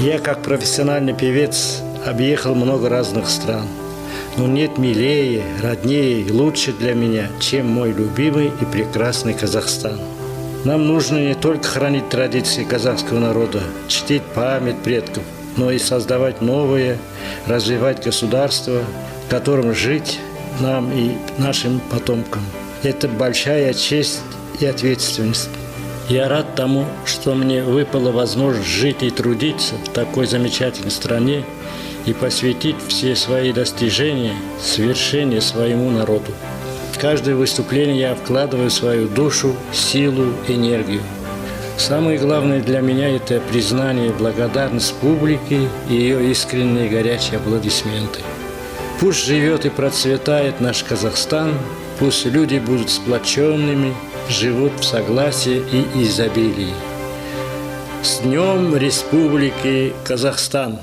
Я как профессиональный певец объехал много разных стран. Но нет милее, роднее и лучше для меня, чем мой любимый и прекрасный Казахстан. Нам нужно не только хранить традиции казахского народа, чтить память предков, но и создавать новое, развивать государство, в котором жить нам и нашим потомкам. Это большая честь и ответственность. Я рад тому, что мне выпала возможность жить и трудиться в такой замечательной стране и посвятить все свои достижения, свершения своему народу. В каждое выступление я вкладываю свою душу, силу, энергию. Самое главное для меня – это признание и благодарность публики и ее искренние горячие аплодисменты. Пусть живет и процветает наш Казахстан, пусть люди будут сплоченными, живут в согласии и изобилии. С Днем Республики Казахстан!